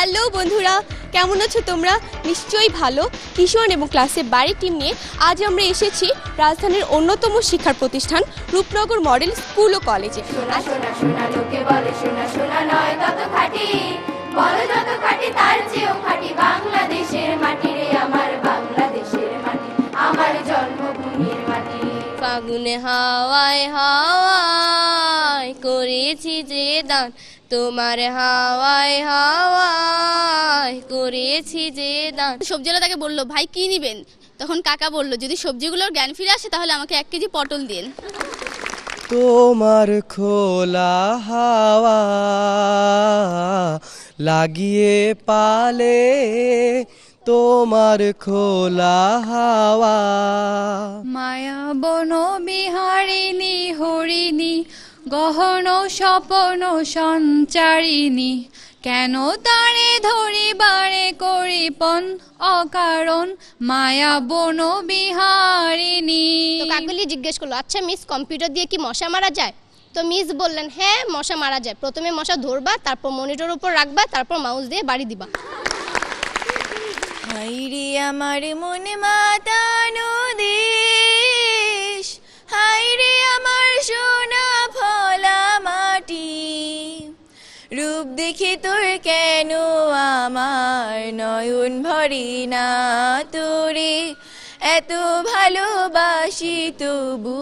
Hello বন্ধুরা, কেমন আছো তোমরা? নিশ্চয়ই ভালো। কিশোর এবং ক্লাসের বাড়ি টিম নিয়ে আজ আমরা এসেছি রাজধানীর অন্যতম শিক্ষার প্রতিষ্ঠান রূপনগর মডেল স্কুল ও কলেজে। শোনা শোনা শোনা লোকে বলে শোনা শোনা নয় তত খাঁটি, বলো যত খাঁটি তার চেয়েও খাঁটি বাংলাদেশের মাটি রে, আমার বাংলাদেশের মাটি, আমার জন্মভূমির মাটি। ফাগুনে হাওয়ায় হাওয়ায় করেছি যে দান, তোমার হাওয়ায় হাওয়ায় করেছি যে দান। সবজিওয়ালা তাকে বললো, ভাই কি নিবেন? তখন কাকা বলল, যদি সবজিগুলোর জ্ঞান ফিরে আসে তাহলে আমাকে 1 কেজি পটল দিন। তোমার খোলা হাওয়া লাগিয়ে পালে, তোমার খোলা হাওয়া। মায়া বন বিহারিণী হরিণী গহন স্বপন সঞ্চারিণী, কেন তারে ধরিবারে করিপন অকারণ মায়া বন বিহারিণী। তো কাকলি জিজ্ঞেস করলো, আচ্ছা মিস, কম্পিউটার দিয়ে কি মশা মারা যায়? তো মিস বললেন, হ্যাঁ মশা মারা যায়। প্রথমে মশা ধরবা, তারপর মনিটর উপর রাখবা, তারপর মাউস দিয়ে বাড়ি দিবা। হাইরে আমার মনে মাতানো দেশ, হাইরে আমার সোনা ফলা মাটি, রূপ দেখে তোর কেন আমার নয়ন ভরে না তোরে, এত ভালোবাসি তবু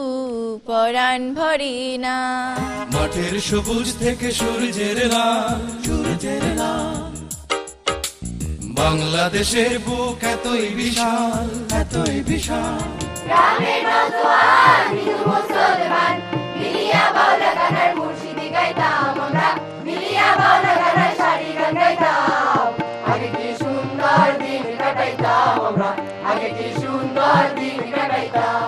পরাণ ভরে না। মাঠের সবুজ থেকে সূর্যের লাল, সূর্যের লাল, বাংলাদেশের বুক এতই বিশাল, এতই বিশাল। গ্রামের নওজোয়ান হিন্দু মুসলমান মিলিয়া বাউলা গানার মুর্শিদি গাইতাম আমরা, মিলিয়া বাউলা গানার শাড়ি গান গাইতাম। আগে কি সুন্দর দিন কাটাইতাম আমরা, আগে কি সুন্দর দিন কাটাইতাম।